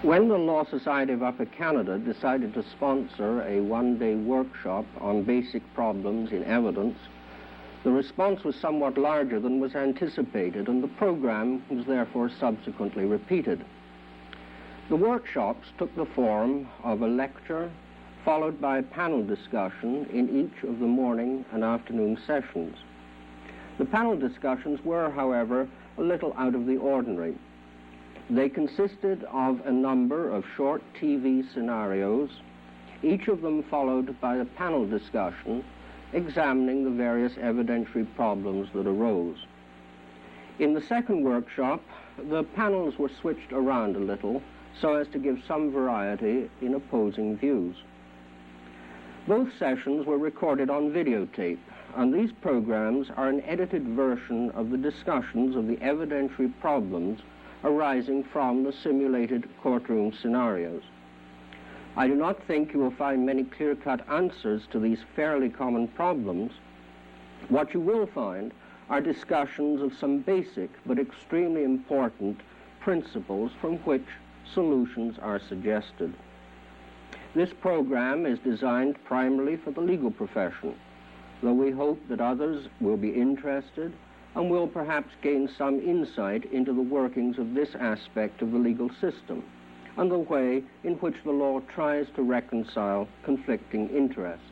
When the Law Society of Upper Canada decided to sponsor a one-day workshop on basic problems in evidence, the response was somewhat larger than was anticipated, and the program was therefore subsequently repeated. The workshops took the form of a lecture followed by a panel discussion in each of the morning and afternoon sessions. The panel discussions were, however, a little out of the ordinary. They consisted of a number of short TV scenarios, each of them followed by a panel discussion examining the various evidentiary problems that arose. In the second workshop, the panels were switched around a little so as to give some variety in opposing views. Both sessions were recorded on videotape, and these programs are an edited version of the discussions of the evidentiary problems arising from the simulated courtroom scenarios. I do not think you will find many clear-cut answers to these fairly common problems. What you will find are discussions of some basic but extremely important principles from which solutions are suggested. This program is designed primarily for the legal profession, though we hope that others will be interested and will perhaps gain some insight into the workings of this aspect of the legal system and the way in which the law tries to reconcile conflicting interests.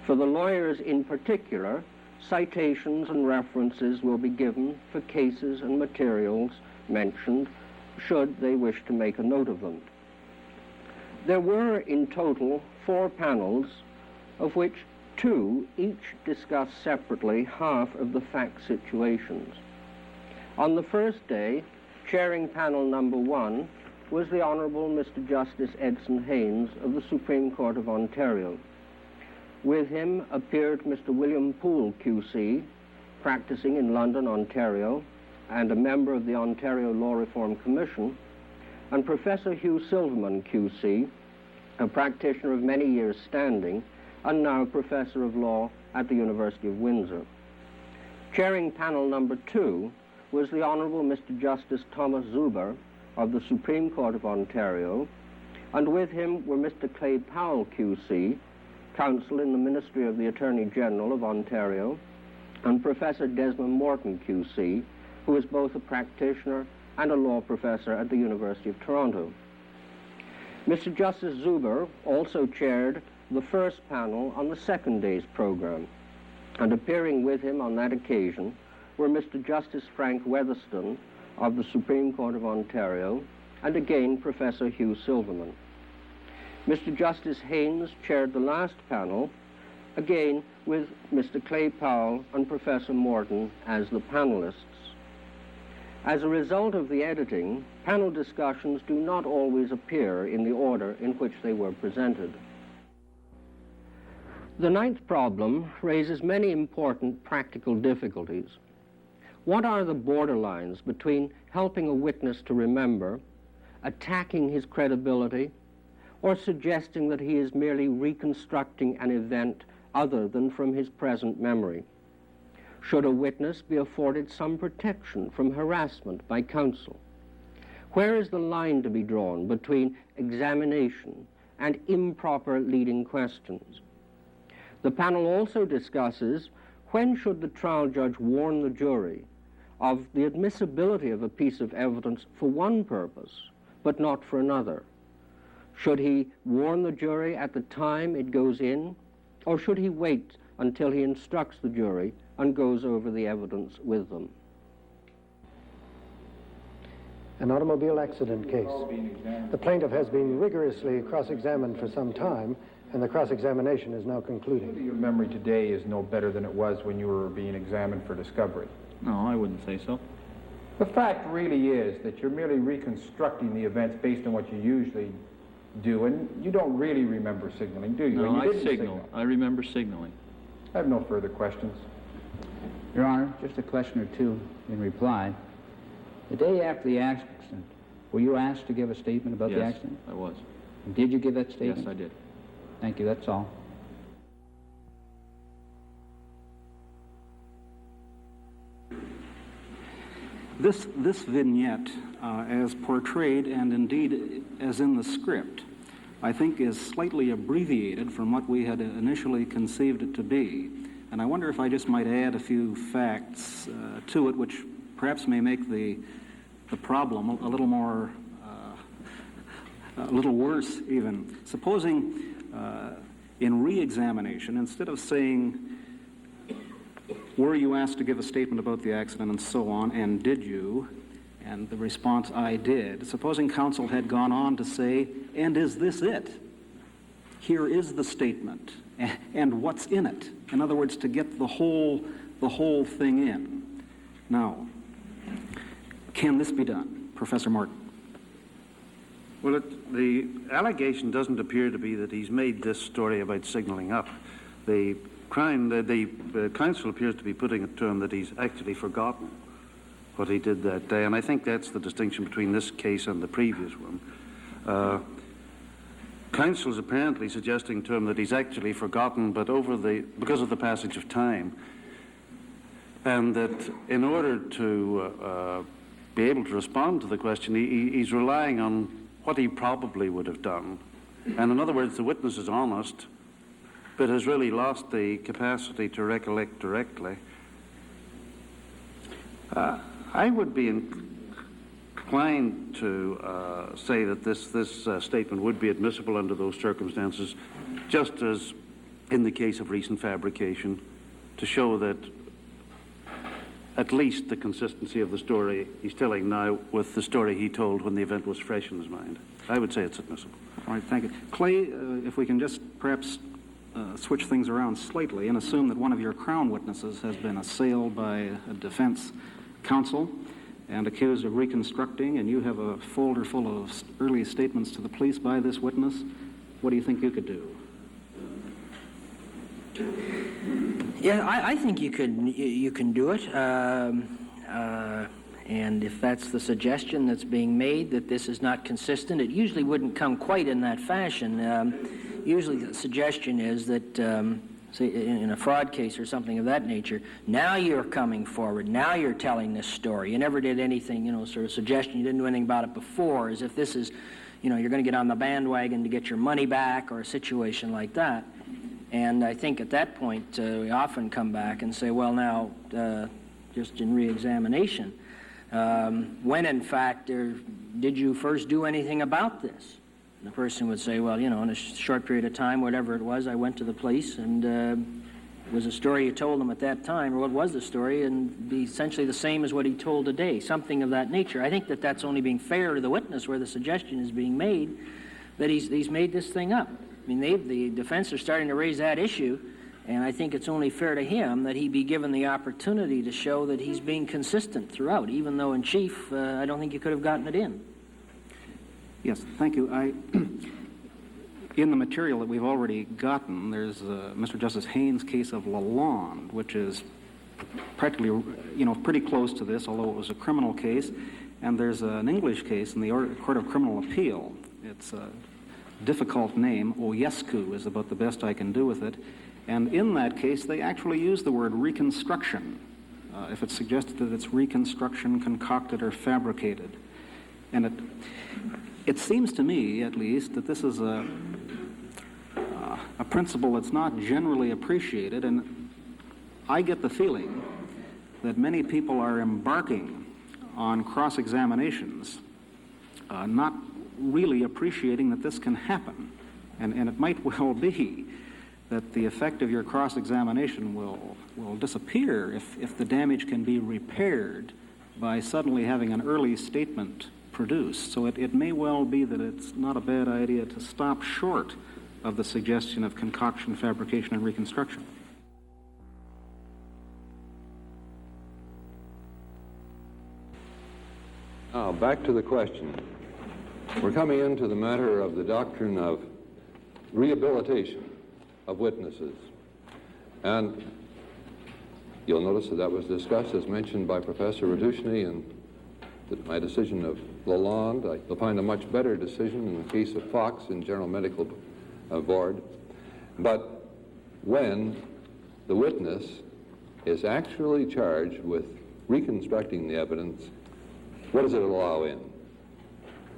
For the lawyers in particular, citations and references will be given for cases and materials mentioned should they wish to make a note of them. There were in total 4 panels, of which 2 each discussed separately half of the fact situations. On the first day, chairing panel number 1 was the Honourable Mr. Justice Edson Haines of the Supreme Court of Ontario. With him appeared Mr. William Poole, QC, practicing in London, Ontario, and a member of the Ontario Law Reform Commission, and Professor Hugh Silverman, QC, a practitioner of many years' standing, and now Professor of Law at the University of Windsor. Chairing panel number 2 was the Honourable Mr. Justice Thomas Zuber of the Supreme Court of Ontario, and with him were Mr. Clay Powell, QC, counsel in the Ministry of the Attorney General of Ontario, and Professor Desmond Morton, QC, who is both a practitioner and a law professor at the University of Toronto. Mr. Justice Zuber also chaired the first panel on the second day's program, and appearing with him on that occasion were Mr. Justice Frank Weatherston of the Supreme Court of Ontario, and again Professor Hugh Silverman. Mr. Justice Haines chaired the last panel, again with Mr. Clay Powell and Professor Morton as the panelists. As a result of the editing, panel discussions do not always appear in the order in which they were presented. The ninth problem raises many important practical difficulties. What are the borderlines between helping a witness to remember, attacking his credibility, or suggesting that he is merely reconstructing an event other than from his present memory? Should a witness be afforded some protection from harassment by counsel? Where is the line to be drawn between examination and improper leading questions? The panel also discusses when should the trial judge warn the jury of the admissibility of a piece of evidence for one purpose, but not for another. Should he warn the jury at the time it goes in, or should he wait until he instructs the jury and goes over the evidence with them? An automobile accident case. The plaintiff has been rigorously cross-examined for some time, and the cross-examination is now concluding. Your memory today is no better than it was when you were being examined for discovery. No, I wouldn't say so. The fact really is that you're merely reconstructing the events based on what you usually do, and you don't really remember signaling, do you? No, and you I didn't signal. I remember signaling. I have no further questions. Your Honor, just a question or two in reply. The day after the accident, were you asked to give a statement about the accident? Yes, I was. And did you give that statement? Yes, I did. Thank you, that's all. This vignette, as portrayed and indeed as in the script, I think is slightly abbreviated from what we had initially conceived it to be. And I wonder if I just might add a few facts to it, which perhaps may make the problem a little more, a little worse even. Supposing in re-examination, instead of saying, were you asked to give a statement about the accident and so on, and did you? And the response, I did. Supposing counsel had gone on to say, and is this it? Here is the statement, and what's in it? In other words, to get the whole thing in. Now, can this be done? Professor Morton. Well, the allegation doesn't appear to be that he's made this story about signaling up. The counsel appears to be putting it to him that he's actually forgotten what he did that day, and I think that's the distinction between this case and the previous one. Counsel's apparently suggesting to him that he's actually forgotten, but because of the passage of time, and that in order to be able to respond to the question, he's relying on what he probably would have done. And in other words, the witness is honest, but has really lost the capacity to recollect directly. I would be inclined to say that this statement would be admissible under those circumstances, just as in the case of recent fabrication, to show that at least the consistency of the story he's telling now with the story he told when the event was fresh in his mind. I would say it's admissible. All right, thank you. Clay, if we can just perhaps switch things around slightly and assume that one of your Crown witnesses has been assailed by a defense counsel and accused of reconstructing, and you have a folder full of early statements to the police by this witness, what do you think you could do? Yeah, I think you can do it. And if that's the suggestion that's being made, that this is not consistent, it usually wouldn't come quite in that fashion. Usually the suggestion is that, say, in a fraud case or something of that nature, now you're coming forward, now you're telling this story. You never did anything, sort of suggestion, you didn't do anything about it before, as if this is, you're going to get on the bandwagon to get your money back or a situation like that. And I think at that point, we often come back and say, well, now, just in re-examination, when in fact, did you first do anything about this? And the person would say, well, in a short period of time, whatever it was, I went to the police, and it was a story you told them at that time, or what was the story, and be essentially the same as what he told today, something of that nature. I think that that's only being fair to the witness, where the suggestion is being made that he's made this thing up. I mean, the defense are starting to raise that issue, and I think it's only fair to him that he be given the opportunity to show that he's being consistent throughout, even though in chief, I don't think you could have gotten it in. Yes, thank you. In the material that we've already gotten, there's Mr. Justice Haines' case of Lalonde, which is practically, pretty close to this, although it was a criminal case. And there's an English case in the Court of Criminal Appeal. It's a difficult name. Oyescu is about the best I can do with it. And in that case, they actually use the word reconstruction, if it's suggested that it's reconstruction, concocted, or fabricated. And it seems to me, at least, that this is a principle that's not generally appreciated, and I get the feeling that many people are embarking on cross-examinations, not really appreciating that this can happen. And it might well be that the effect of your cross-examination will disappear if the damage can be repaired by suddenly having an early statement produced. So it may well be that it's not a bad idea to stop short of the suggestion of concoction, fabrication, and reconstruction. Now, back to the question. We're coming into the matter of the doctrine of rehabilitation of witnesses. And you'll notice that was discussed, as mentioned by Professor Radushny, in my decision of Lalonde. You'll find a much better decision in the case of Fox in General Medical Board. But when the witness is actually charged with reconstructing the evidence What does it allow in?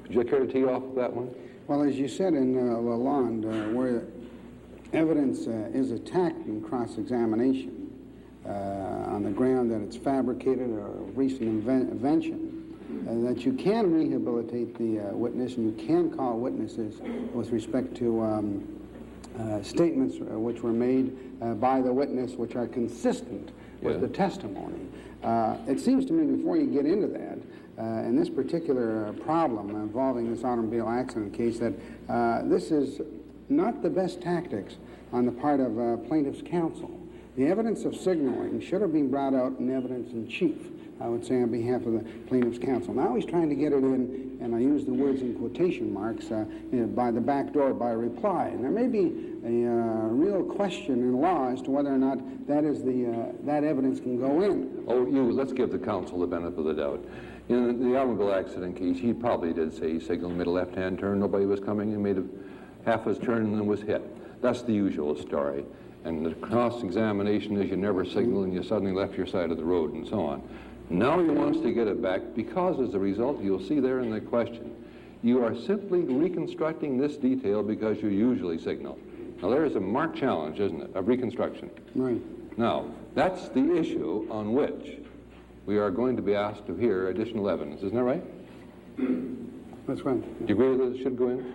Would you care to tee off that one? Well, as you said in Lalonde, where evidence is attacked in cross-examination on the ground that it's fabricated or a recent invention, that you can rehabilitate the witness and you can call witnesses with respect to statements which were made by the witness which are consistent with the testimony. It seems to me, before you get into that, in this particular problem involving this automobile accident case, that this is not the best tactics on the part of plaintiff's counsel. The evidence of signaling should have been brought out in evidence in chief, I would say, on behalf of the plaintiff's counsel. Now he's trying to get it in, and I use the words in quotation marks, by the back door, by reply. And there may be a real question in law as to whether or not that is that evidence can go in. Oh, let's give the counsel the benefit of the doubt. In the automobile accident case, he probably did say he signaled, made a left-hand turn, nobody was coming, and made a half his turn and then was hit. That's the usual story. And the cross-examination is you never signaled and you suddenly left your side of the road and so on. Now he wants to get it back because as a result, you'll see there in the question, you are simply reconstructing this detail because you usually signal. Now there is a marked challenge, isn't it, of reconstruction. Right. Now, that's the issue on which we are going to be asked to hear additional evidence. Isn't that right? That's right. Do you agree that it should go in?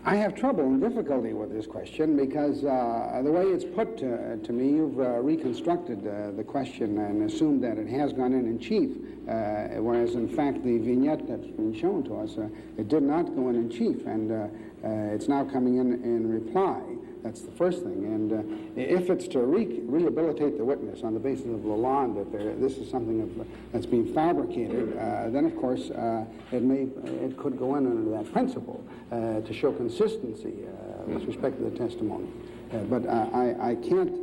I have trouble and difficulty with this question because the way it's put to me, you've reconstructed the question and assumed that it has gone in chief, whereas in fact the vignette that's been shown to us, it did not go in chief, and it's now coming in reply. That's the first thing. And if it's to rehabilitate the witness on the basis of Lalonde, that this is something that's being fabricated, then of course it could go in under that principle to show consistency with respect to the testimony. But I can't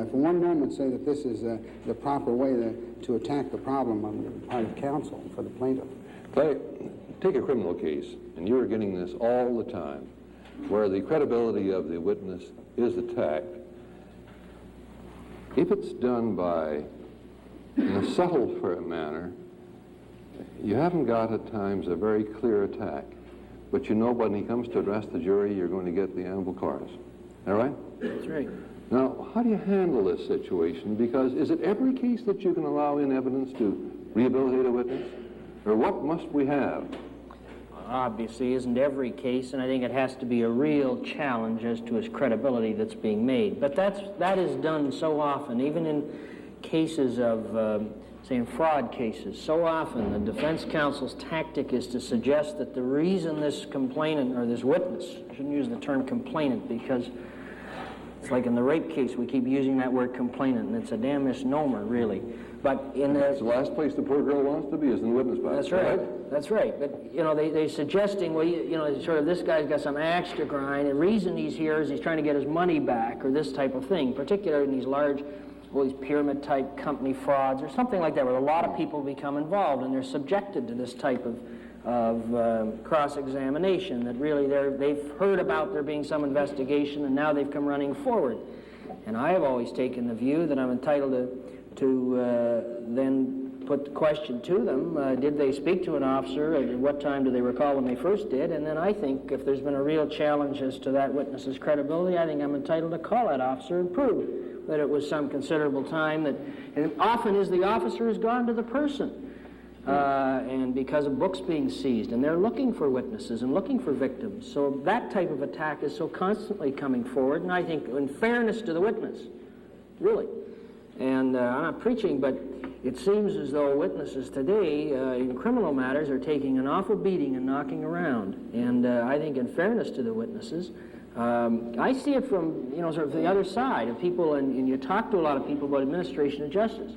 for one moment say that this is the proper way to attack the problem on the part of counsel for the plaintiff. Take a criminal case, and you're getting this all the time, where the credibility of the witness is attacked. If it's done in a subtle manner, you haven't got at times a very clear attack. But you know when he comes to address the jury, you're going to get the ample chorus. All right? That's right. Now, how do you handle this situation? Because is it every case that you can allow in evidence to rehabilitate a witness? Or what must we have? Obviously isn't every case, and I think it has to be a real challenge as to his credibility that's being made. But that is done so often, even in cases of, say, in fraud cases. So often the defense counsel's tactic is to suggest that the reason this complainant, or this witness, I shouldn't use the term complainant because it's like in the rape case we keep using that word complainant, and it's a damn misnomer, really. But in it's the last place the poor girl wants to be is in the witness box. That's right. That's right. But, you know, they're suggesting, well, you know, sort of this guy's got some axe to grind. The reason he's here is he's trying to get his money back, or this type of thing, particularly in these large, well, these pyramid-type company frauds or something like that, where a lot of people become involved and they're subjected to this type of cross-examination, that really they've heard about there being some investigation and now they've come running forward. And I have always taken the view that I'm entitled to then put the question to them, did they speak to an officer, at what time do they recall when they first did, and then I think if there's been a real challenge as to that witness's credibility, I think I'm entitled to call that officer and prove that it was some considerable time that, and often is the officer has gone to the person, and because of books being seized, and they're looking for witnesses and looking for victims, so that type of attack is so constantly coming forward, and I think in fairness to the witness, really, and I'm not preaching, but it seems as though witnesses today in criminal matters are taking an awful beating and knocking around. And I think in fairness to the witnesses, I see it from, you know, sort of the other side of people, and you talk to a lot of people about administration of justice.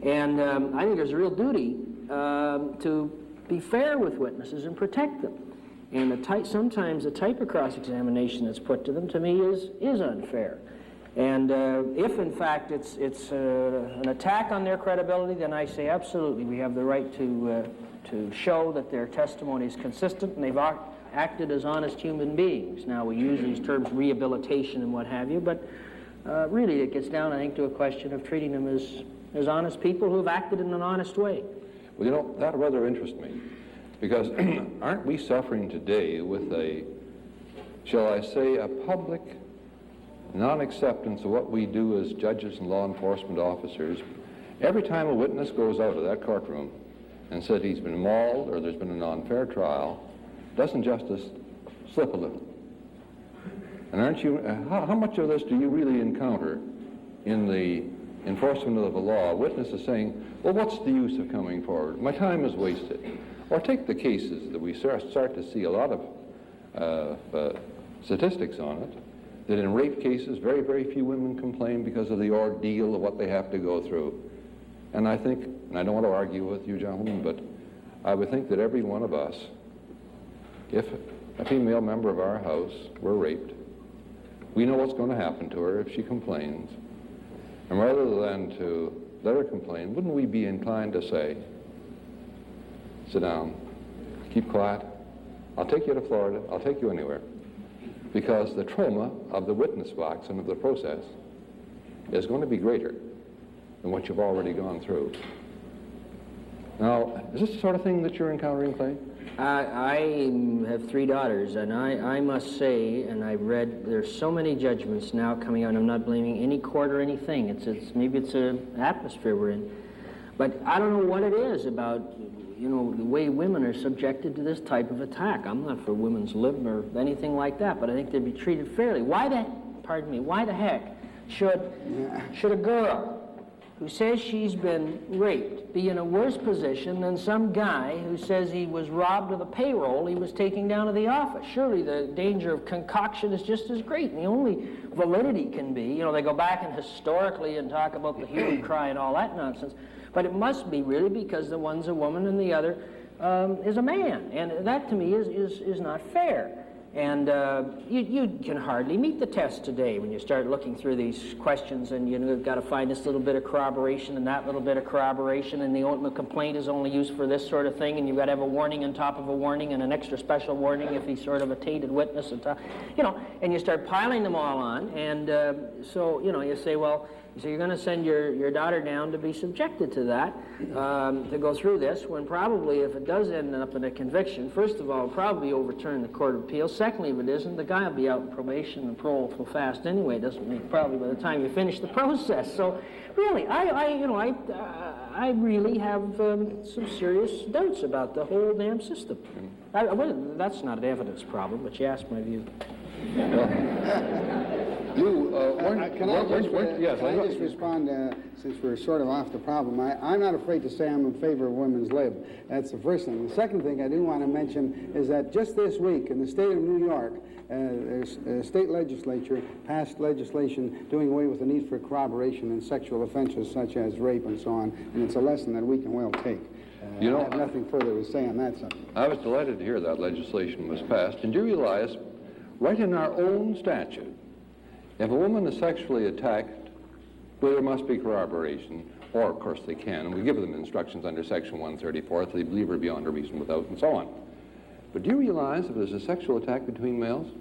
And I think there's a real duty to be fair with witnesses and protect them. And sometimes the type of cross-examination that's put to them, to me, is unfair. And if, in fact, it's an attack on their credibility, then I say absolutely we have the right to show that their testimony is consistent and they've acted as honest human beings. Now, we use these terms rehabilitation and what have you, but really it gets down, I think, to a question of treating them as honest people who have acted in an honest way. Well, you know, that rather interests me, because aren't we suffering today with a, shall I say, a public non-acceptance of what we do as judges and law enforcement officers? Every time a witness goes out of that courtroom and says he's been mauled or there's been an unfair trial, doesn't justice slip a little? And aren't you, how much of this do you really encounter in the enforcement of the law? Witnesses saying, well, what's the use of coming forward? My time is wasted. Or take the cases that we start to see a lot of statistics on it, that in rape cases, very, very few women complain because of the ordeal of what they have to go through. And I think, and I don't want to argue with you gentlemen, but I would think that every one of us, if a female member of our house were raped, we know what's going to happen to her if she complains. And rather than to let her complain, wouldn't we be inclined to say, sit down, keep quiet, I'll take you to Florida, I'll take you anywhere. Because the trauma of the witness box and of the process is going to be greater than what you've already gone through. Now, is this the sort of thing that you're encountering, Clay? I have 3 daughters, and I must say, and I've read, there's so many judgments now coming out, and I'm not blaming any court or anything. Maybe it's an atmosphere we're in. But I don't know what it is about, you know, the way women are subjected to this type of attack. I'm not for women's lib or anything like that, but I think they'd be treated fairly. Why the heck should a girl who says she's been raped be in a worse position than some guy who says he was robbed of the payroll he was taking down to the office? Surely the danger of concoction is just as great, and the only validity can be, you know, they go back and historically and talk about the hue and cry and all that nonsense, but it must be really because the one's a woman and the other is a man, and that to me is not fair. And you can hardly meet the test today when you start looking through these questions, and you've got to find this little bit of corroboration and that little bit of corroboration, and the ultimate complaint is only used for this sort of thing, and you've got to have a warning on top of a warning and an extra special warning if he's sort of a tainted witness, and you know, and you start piling them all on, and so, you know, you say, well, so you're going to send your daughter down to be subjected to that, to go through this, when probably if it does end up in a conviction, first of all, it'll probably overturn the Court of Appeals. Secondly, if it isn't, the guy will be out in probation and parole so fast anyway. It doesn't mean probably by the time you finish the process. So really, I really have some serious doubts about the whole damn system. That's not an evidence problem, but you asked my view. Can I just respond, since we're sort of off the problem? I'm not afraid to say I'm in favor of women's lib. That's the first thing. The second thing I do want to mention is that just this week in the state of New York, there's a state legislature passed legislation doing away with the need for corroboration in sexual offenses such as rape and so on, and it's a lesson that we can well take. I have nothing further to say on that subject. I was delighted to hear that legislation was passed. And do you realize, right in our own statute, if a woman is sexually attacked, well, there must be corroboration, or of course they can, and we give them instructions under Section 134 if they believe her beyond a reasonable doubt, and so on. But do you realize if there's a sexual attack between males,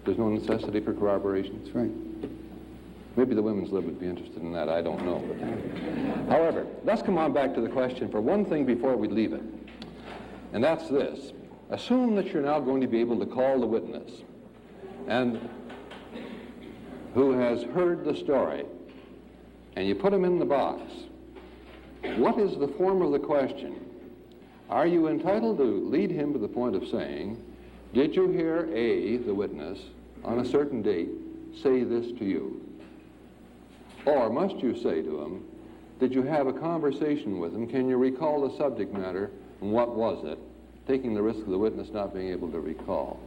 there's no necessity for corroboration? That's right. Maybe the women's lib would be interested in that, I don't know. But, however, let's come on back to the question for one thing before we leave it, and that's this. Assume that you're now going to be able to call the witness, and who has heard the story, and you put him in the box. What is the form of the question? Are you entitled to lead him to the point of saying, did you hear A, the witness, on a certain date, say this to you? Or must you say to him, did you have a conversation with him? Can you recall the subject matter, and what was it? Taking the risk of the witness not being able to recall.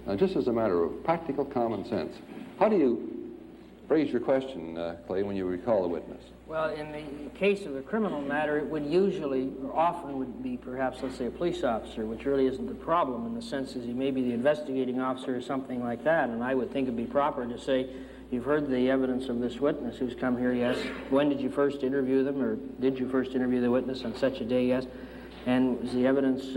Now, just as a matter of practical common sense, how do you phrase your question, Clay, when you recall a witness? Well, in the case of a criminal matter, it would usually, or often would be perhaps, let's say, a police officer, which really isn't the problem in the sense as he may be the investigating officer or something like that, and I would think it'd be proper to say, you've heard the evidence of this witness who's come here, yes. When did you first interview them, or did you first interview the witness on such a day, yes. And was the evidence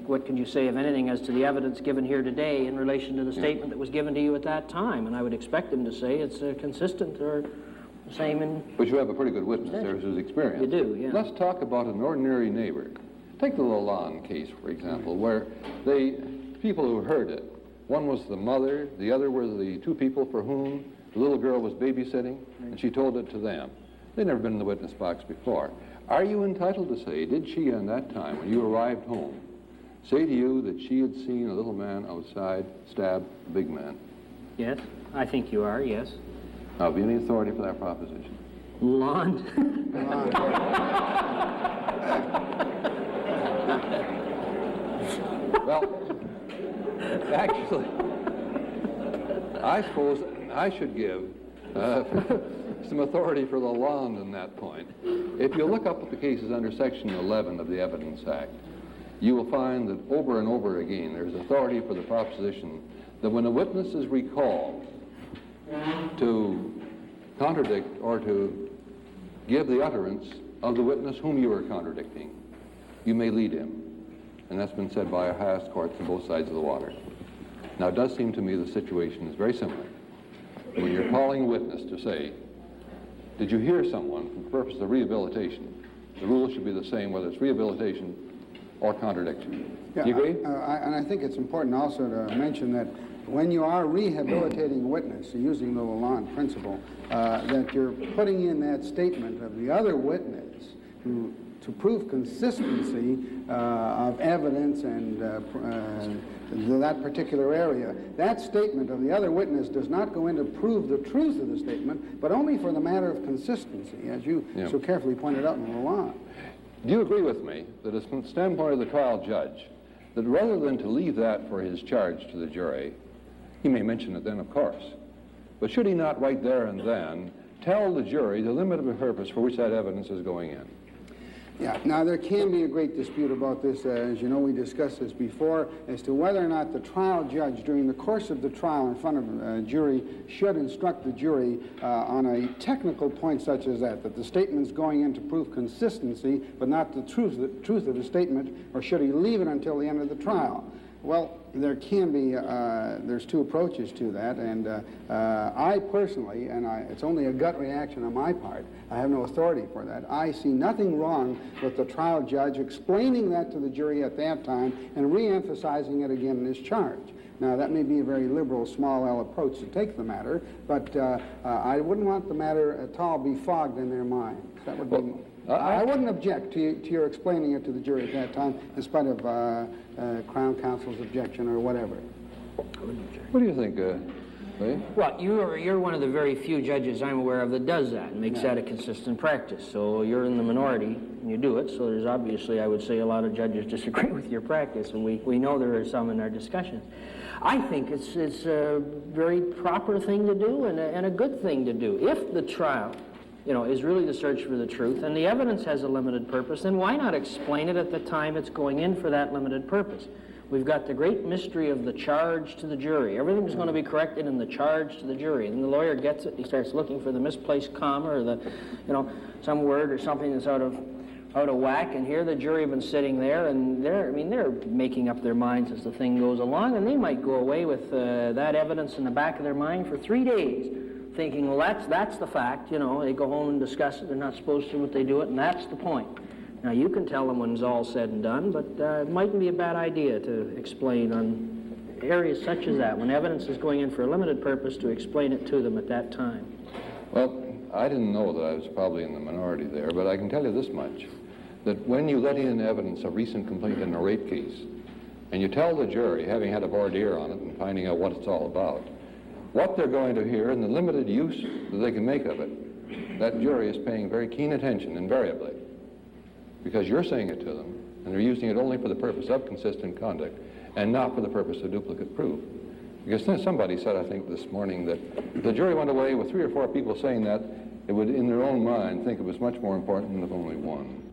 What can you say, if anything, as to the evidence given here today in relation to the statement that was given to you at that time? And I would expect him to say it's consistent or the same in... But you have a pretty good witness there who's experienced. You do, yeah. Let's talk about an ordinary neighbor. Take the Lalonde case, for example, where the people who heard it, one was the mother, the other were the two people for whom the little girl was babysitting, and she told it to them. They'd never been in the witness box before. Are you entitled to say, did she on that time, when you arrived home, say to you that she had seen a little man outside stab a big man? Yes, I think you are, yes. Now, have you any authority for that proposition? Lalonde? Well, actually, I suppose I should give some authority for Lalonde on that point. If you look up at the cases under Section 11 of the Evidence Act, you will find that over and over again there's authority for the proposition that when a witness is recalled to contradict or to give the utterance of the witness whom you are contradicting, you may lead him. And that's been said by our highest courts on both sides of the water. Now, it does seem to me the situation is very similar. When you're calling a witness to say, did you hear someone for the purpose of rehabilitation, the rule should be the same whether it's rehabilitation or contradiction. Yeah, Do you agree? And I think it's important also to mention that when you are rehabilitating a witness, using the Lalonde principle, that you're putting in that statement of the other witness to prove consistency of evidence and that particular area. That statement of the other witness does not go in to prove the truth of the statement, but only for the matter of consistency, as you so carefully pointed out in Lalonde. Do you agree with me that as from the standpoint of the trial judge, that rather than to leave that for his charge to the jury, he may mention it then, of course, but should he not right there and then tell the jury the limit of the purpose for which that evidence is going in? Yeah, now there can be a great dispute about this, as you know, we discussed this before, as to whether or not the trial judge during the course of the trial in front of a jury should instruct the jury on a technical point such as that the statement's going in to prove consistency, but not the truth of the statement, or should he leave it until the end of the trial? Well, there can be, there's two approaches to that, and I personally, and it's only a gut reaction on my part, I have no authority for that. I see nothing wrong with the trial judge explaining that to the jury at that time and re-emphasizing it again in his charge. Now, that may be a very liberal, small L approach to take the matter, but I wouldn't want the matter at all befogged in their minds. That would be... I wouldn't object to your explaining it to the jury at that time, in spite of Crown Counsel's objection or whatever. What do you think, Lee? Well, you're one of the very few judges I'm aware of that does that and makes that a consistent practice. So you're in the minority and you do it. So there's obviously, I would say, a lot of judges disagree with your practice, and we know there are some in our discussions. I think it's a very proper thing to do and a good thing to do. If the trial, is really the search for the truth, and the evidence has a limited purpose, then why not explain it at the time it's going in for that limited purpose? We've got the great mystery of the charge to the jury. Everything's going to be corrected in the charge to the jury. And the lawyer gets it, he starts looking for the misplaced comma or the, some word or something that's out of whack, and here the jury have been sitting there, and they're making up their minds as the thing goes along, and they might go away with that evidence in the back of their mind for 3 days, thinking, well, that's the fact, they go home and discuss it, they're not supposed to, but they do it, and that's the point. Now, you can tell them when it's all said and done, but it mightn't be a bad idea to explain on areas such as that, when evidence is going in for a limited purpose, to explain it to them at that time. Well, I didn't know that I was probably in the minority there, but I can tell you this much, that when you let in evidence of recent complaint in a rape case, and you tell the jury, having had a voir dire on it and finding out what it's all about, what they're going to hear and the limited use that they can make of it, that jury is paying very keen attention invariably, because you're saying it to them, and they're using it only for the purpose of consistent conduct and not for the purpose of duplicate proof. Because somebody said, I think this morning, that if the jury went away with 3 or 4 people saying that, it would, in their own mind, think it was much more important than if only one.